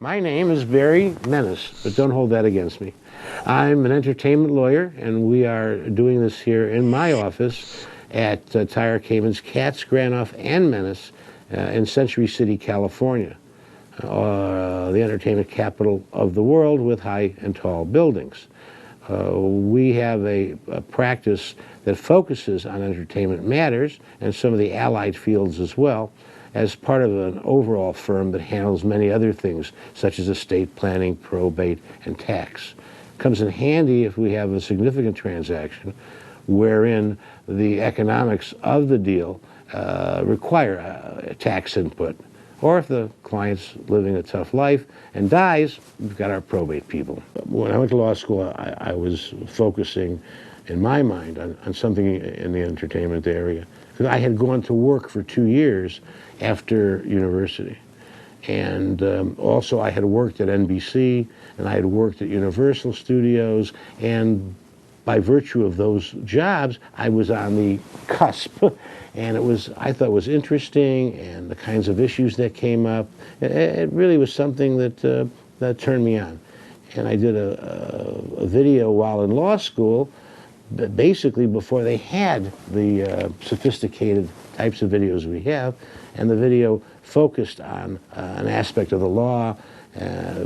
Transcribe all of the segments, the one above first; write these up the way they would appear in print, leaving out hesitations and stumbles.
My name is Barry Menace, but don't hold that against me. I'm an entertainment lawyer, and we are doing this here in my office at Tyre Cayman's Katz, Granoff, and Menace in Century City, California, the entertainment capital of the world with high and tall buildings. We have a practice that focuses on entertainment matters and some of the allied fields as well, as part of an overall firm that handles many other things, such as estate planning, probate, and tax. Comes in handy if we have a significant transaction wherein the economics of the deal require tax input, or if the client's living a tough life and dies, we've got our probate people. When I went to law school, I was focusing, in my mind, on something in the entertainment area. Because I had gone to work for 2 years after university. And also I had worked at NBC, and I had worked at Universal Studios, and by virtue of those jobs, I was on the cusp. And I thought it was interesting, and the kinds of issues that came up, it really was something that turned me on. And I did a video while in law school, basically before they had the sophisticated types of videos we have, and the video focused on an aspect of the law,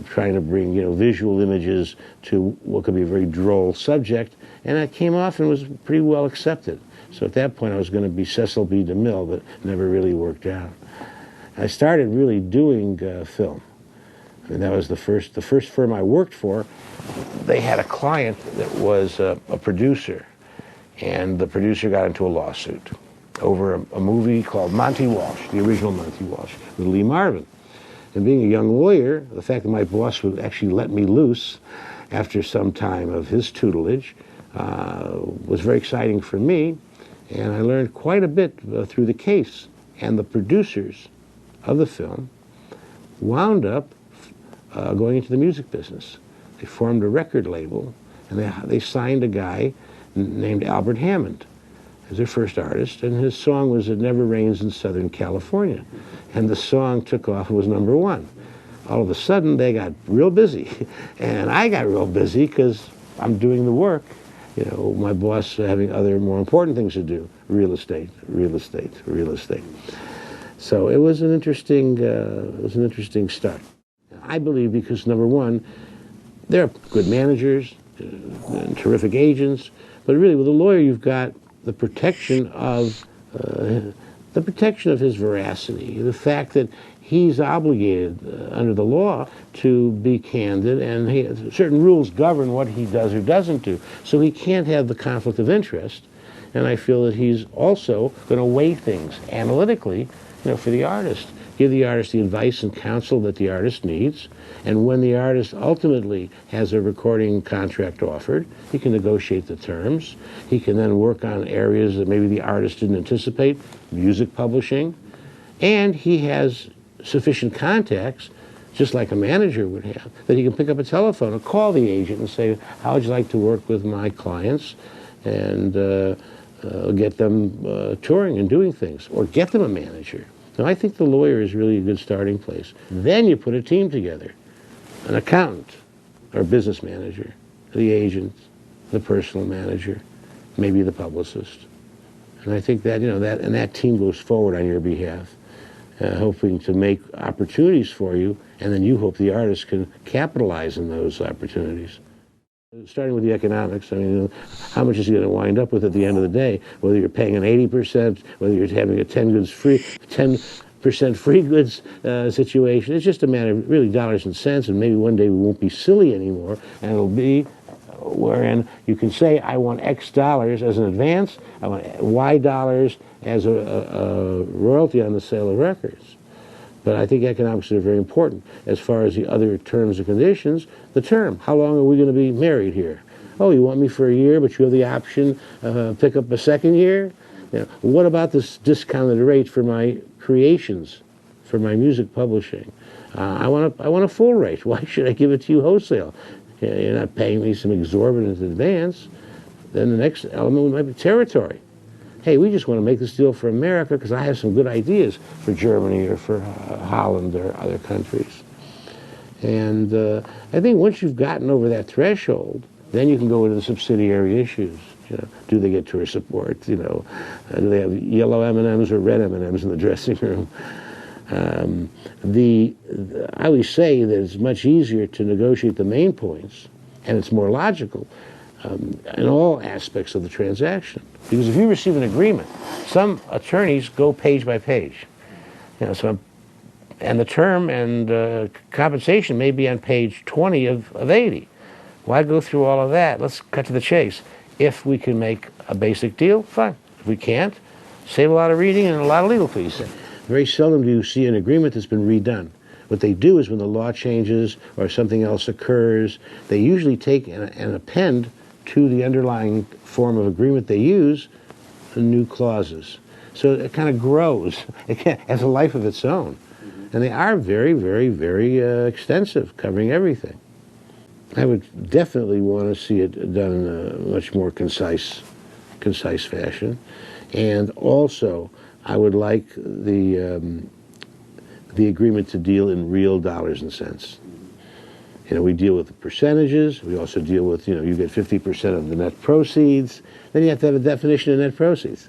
trying to bring visual images to what could be a very droll subject, and it came off and was pretty well accepted. So at that point I was going to be Cecil B. DeMille, but never really worked out. I started really doing film. I mean, that was the first firm I worked for. They had a client that was a producer, and the producer got into a lawsuit over a movie called Monty Walsh, the original Monty Walsh, with Lee Marvin. And being a young lawyer, the fact that my boss would actually let me loose after some time of his tutelage was very exciting for me, and I learned quite a bit through the case. And the producers of the film wound up going into the music business. They formed a record label, and they signed a guy named Albert Hammond as their first artist, and his song was "It Never Rains in Southern California." And the song took off and was #1. All of a sudden, they got real busy, and I got real busy because I'm doing the work. My boss having other more important things to do: real estate, real estate, real estate. So it was an interesting start. I believe because #1, they're good managers and terrific agents, but really with a lawyer you've got the protection of his veracity, the fact that he's obligated under the law to be candid, and certain rules govern what he does or doesn't do. So he can't have the conflict of interest, and I feel that he's also going to weigh things analytically, for the artist. Give the artist the advice and counsel that the artist needs, and when the artist ultimately has a recording contract offered, he can negotiate the terms. He can then work on areas that maybe the artist didn't anticipate, music publishing, and he has sufficient contacts, just like a manager would have, that he can pick up a telephone or call the agent and say, how would you like to work with my clients, and get them touring and doing things, or get them a manager. Now, I think the lawyer is really a good starting place. Then you put a team together, an accountant or business manager, the agent, the personal manager, maybe the publicist. And I think that, that team goes forward on your behalf, hoping to make opportunities for you, and then you hope the artist can capitalize on those opportunities. Starting with the economics, how much is he going to wind up with at the end of the day? Whether you're paying an 80%, whether you're having a 10% free goods situation, it's just a matter of really dollars and cents, and maybe one day we won't be silly anymore, and it'll be wherein you can say, I want X dollars as an advance, I want Y dollars as a royalty on the sale of records. But I think economics are very important. As far as the other terms and conditions, the term, how long are we going to be married here? Oh, you want me for a year, but you have the option pick up a second year? What about this discounted rate for my creations, for my music publishing? I want a full rate. Why should I give it to you wholesale? You're not paying me some exorbitant advance. Then the next element might be territory. Hey, we just want to make this deal for America because I have some good ideas for Germany or for Holland or other countries. And I think once you've gotten over that threshold, then you can go into the subsidiary issues. Do they get tour support? Do they have yellow M&Ms or red M&Ms in the dressing room? I always say that it's much easier to negotiate the main points, and it's more logical in all aspects of the transaction. Because if you receive an agreement, some attorneys go page by page. And the term and compensation may be on page 20 of 80. Why go through all of that? Let's cut to the chase. If we can make a basic deal, fine. If we can't, save a lot of reading and a lot of legal fees. Very seldom do you see an agreement that's been redone. What they do is when the law changes or something else occurs, they usually take and append to the underlying form of agreement they use new clauses. So it kind of grows. It has a life of its own. And they are very, very, very extensive, covering everything. I would definitely want to see it done in a much more concise fashion. And also, I would like the agreement to deal in real dollars and cents. We deal with the percentages. We also deal with, you get 50% of the net proceeds. Then you have to have a definition of net proceeds.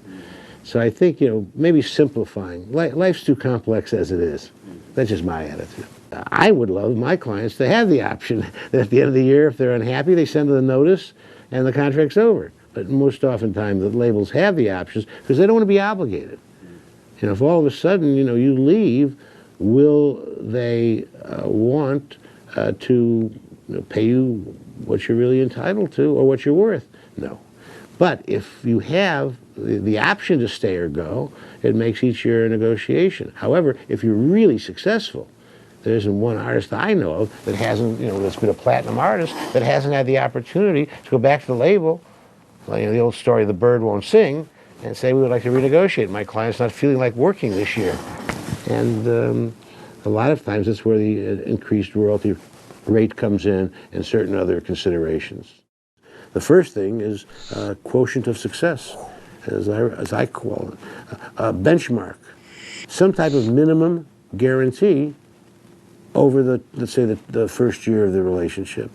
So I think, maybe simplifying. Life's too complex as it is. That's just my attitude. I would love my clients to have the option that at the end of the year, if they're unhappy, they send the notice and the contract's over. But most oftentimes the labels have the options because they don't want to be obligated. If all of a sudden, you leave, will they want to pay you what you're really entitled to or what you're worth? No. But if you have the option to stay or go, it makes each year a negotiation. However, if you're really successful, there isn't one artist I know of that hasn't, that's been a platinum artist, that hasn't had the opportunity to go back to the label, like the old story, the bird won't sing, and say, we would like to renegotiate. My client's not feeling like working this year. And a lot of times that's where the increased royalty rate comes in and certain other considerations. The first thing is quotient of success, as I call it, a benchmark, some type of minimum guarantee over let's say the first year of the relationship.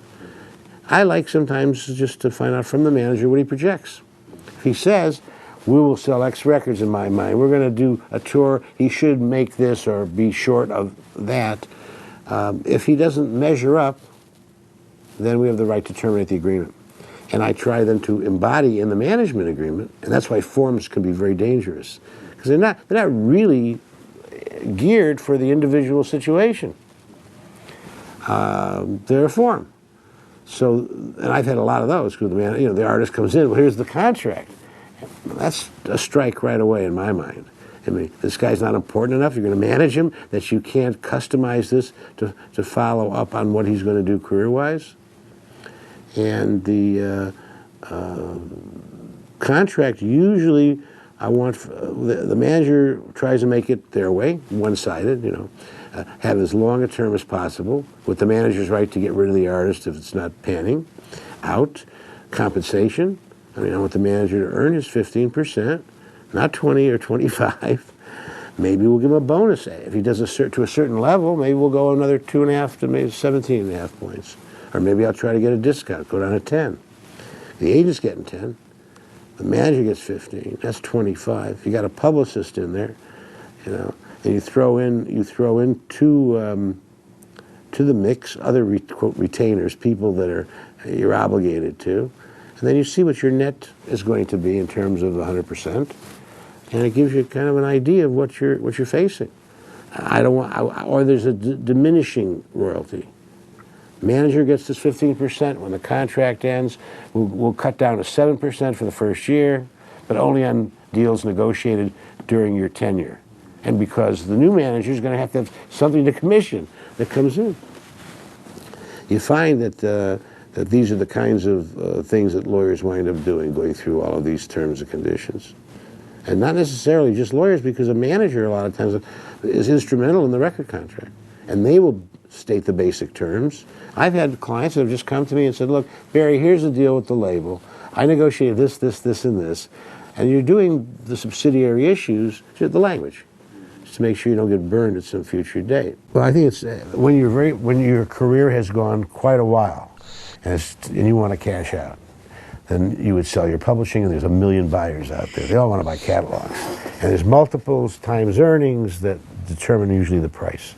I like sometimes just to find out from the manager what he projects. If he says, we will sell X records in my mind, we're going to do a tour, he should make this or be short of that. If he doesn't measure up, then we have the right to terminate the agreement. And I try then to embody in the management agreement, and that's why forms can be very dangerous, because they're not really geared for the individual situation. They're a form. So, and I've had a lot of those, because the artist comes in, well, here's the contract. That's a strike right away in my mind. I mean, this guy's not important enough, you're going to manage him, that you can't customize this to follow up on what he's going to do career-wise. And the contract, usually I want, the manager tries to make it their way, one-sided, have as long a term as possible, with the manager's right to get rid of the artist if it's not panning out. Compensation, I want the manager to earn his 15%, not 20 or 25. Maybe we'll give him a bonus. If he does to a certain level, maybe we'll go another 2.5 to maybe 17.5 points. Or maybe I'll try to get a discount, go down to 10. The agent's getting 10. The manager gets 15. That's 25. You got a publicist in there, and you throw in to the mix other quote retainers, people that you're obligated to, and then you see what your net is going to be in terms of 100%, and it gives you kind of an idea of what you're facing. Or there's a diminishing royalty. Manager gets this 15%. When the contract ends, we'll cut down to 7% for the first year, but only on deals negotiated during your tenure. And because the new manager is going to have something to commission that comes in. You find that these are the kinds of things that lawyers wind up doing, going through all of these terms and conditions. And not necessarily just lawyers, because a manager a lot of times is instrumental in the record contract. And they will state the basic terms. I've had clients that have just come to me and said, look, Barry, here's the deal with the label. I negotiated this, and this. And you're doing the subsidiary issues, the language. to make sure you don't get burned at some future date. Well, I think it's when your career has gone quite a while, and you want to cash out, then you would sell your publishing, and there's a million buyers out there. They all want to buy catalogs, and there's multiples times earnings that determine usually the price.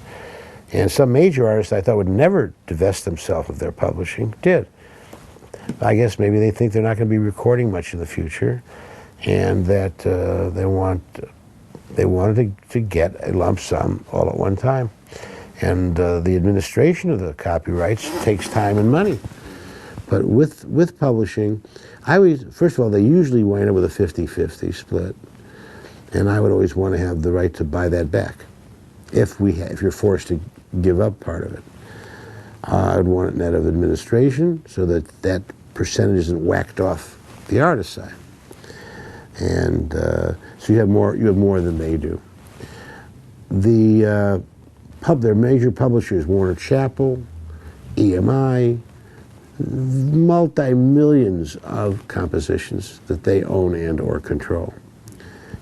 And some major artists I thought would never divest themselves of their publishing did. I guess maybe they think they're not going to be recording much in the future, and that they wanted to get a lump sum all at one time. And the administration of the copyrights takes time and money. But with publishing, first of all, they usually wind up with a 50-50 split, and I would always want to have the right to buy that back if you're forced to give up part of it. I'd want it net of administration so that percentage isn't whacked off the artist side. And so you have more than they do. Their major publishers, Warner Chappell, EMI, multi-millions of compositions that they own and or control.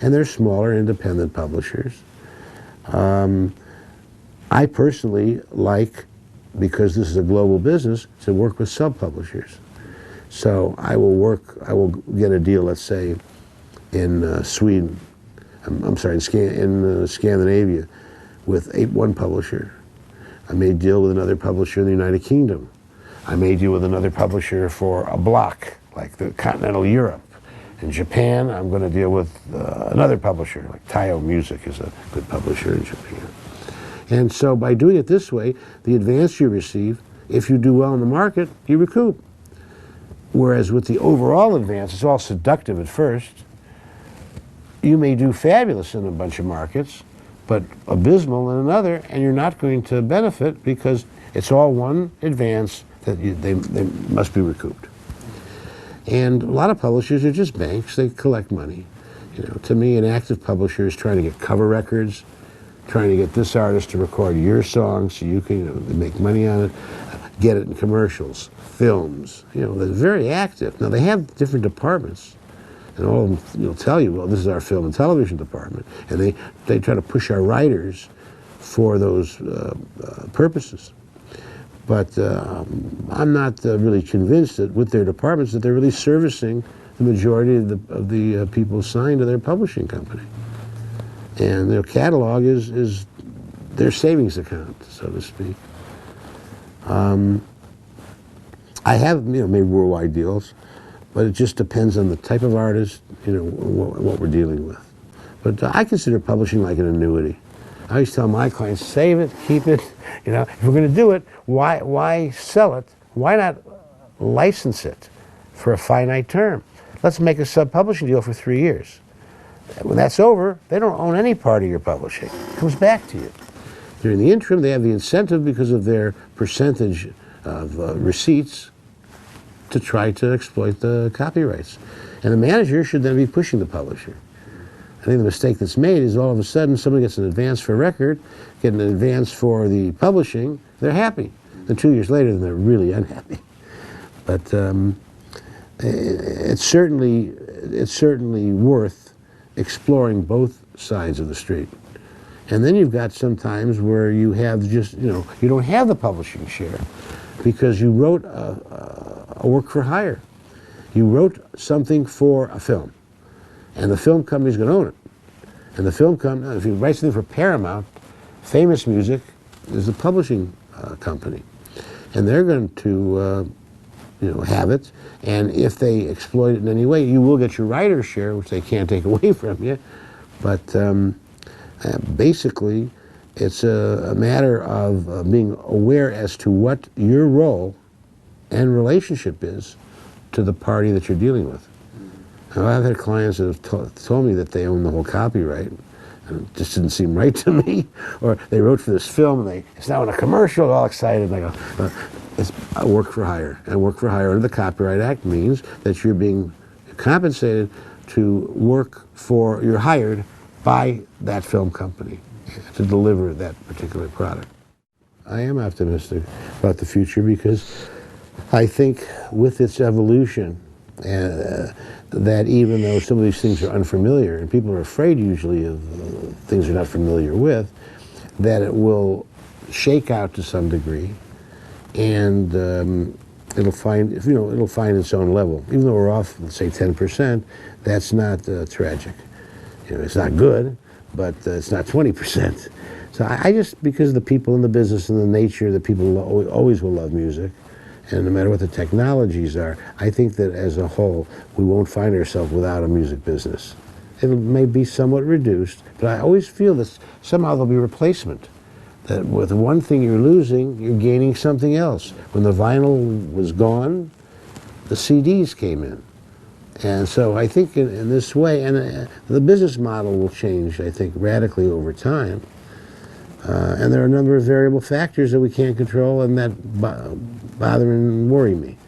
And they're smaller independent publishers. I personally like, because this is a global business, to work with sub-publishers. So I will get a deal, let's say, in Sweden, in Scandinavia, with one publisher. I may deal with another publisher in the United Kingdom. I may deal with another publisher for a block, like the continental Europe. In Japan, I'm going to deal with another publisher, like Taiyo Music is a good publisher in Japan. And so by doing it this way, the advance you receive, if you do well in the market, you recoup. Whereas with the overall advance, it's all seductive at first. You may do fabulous in a bunch of markets, but abysmal in another, and you're not going to benefit because it's all one advance that they must be recouped. And a lot of publishers are just banks. They collect money. To me, an active publisher is trying to get cover records, trying to get this artist to record your song so you can make money on it, get it in commercials, films. They're very active. Now, they have different departments, and all of them tell you, well, this is our film and television department, and they try to push our writers for those purposes. But I'm not really convinced that with their departments that they're really servicing the majority of the people assigned to their publishing company. And their catalog is their savings account, so to speak. I have made worldwide deals, but it just depends on the type of artist, what we're dealing with. But I consider publishing like an annuity. I always tell my clients, save it, keep it. If we're going to do it, why sell it? Why not license it for a finite term? Let's make a sub-publishing deal for 3 years. When that's over, they don't own any part of your publishing. It comes back to you. During the interim, they have the incentive because of their percentage of receipts to try to exploit the copyrights. And the manager should then be pushing the publisher. I think the mistake that's made is all of a sudden someone gets an advance for a record, get an advance for the publishing, they're happy. Then 2 years later, they're really unhappy. But it's certainly worth exploring both sides of the street. And then you've got some times where you have just, you don't have the publishing share because you wrote a work for hire. You wrote something for a film, and the film company's going to own it. And the film company, if you write something for Paramount, Famous Music is the publishing company. And they're going to have it, and if they exploit it in any way, you will get your writer's share, which they can't take away from you. But basically, it's a matter of being aware as to what your role and relationship is to the party that you're dealing with. Now, I've had clients that have told me that they own the whole copyright, and it just didn't seem right to me. Or they wrote for this film, and it's now in a commercial, all excited, and I go, it's a work for hire. And work for hire under the Copyright Act means that you're being compensated to work for, you're hired by that film company to deliver that particular product. I am optimistic about the future because I think with its evolution, that even though some of these things are unfamiliar, and people are afraid usually of things they're not familiar with, that it will shake out to some degree, and it'll find its own level. Even though we're off, let's say 10%, that's not tragic. It's not good, but it's not 20%. So I just, because of the people in the business and the nature that people always will love music, and no matter what the technologies are, I think that as a whole, we won't find ourselves without a music business. It may be somewhat reduced, but I always feel that somehow there'll be replacement. That with one thing you're losing, you're gaining something else. When the vinyl was gone, the CDs came in. And so I think in this way, and the business model will change, I think, radically over time. And there are a number of variable factors that we can't control and that bother and worry me.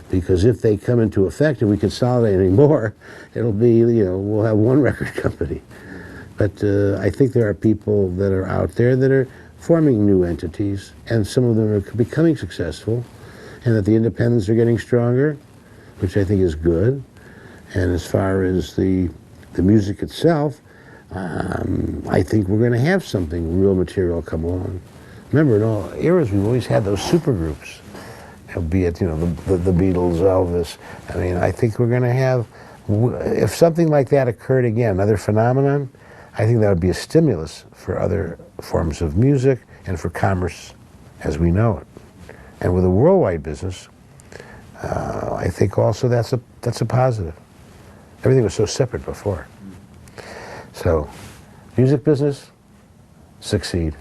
Because if they come into effect and we consolidate anymore, it'll be, we'll have one record company. But I think there are people that are out there that are forming new entities, and some of them are becoming successful, and that the independents are getting stronger, which I think is good. And as far as the music itself, I think we're going to have something real material come along. Remember, in all eras, we've always had those supergroups, be it the Beatles, Elvis. I mean, I think we're going to have, if something like that occurred again, another phenomenon, I think that would be a stimulus for other forms of music and for commerce as we know it. And with a worldwide business, I think also that's a positive. Everything was so separate before. So, music business, succeed.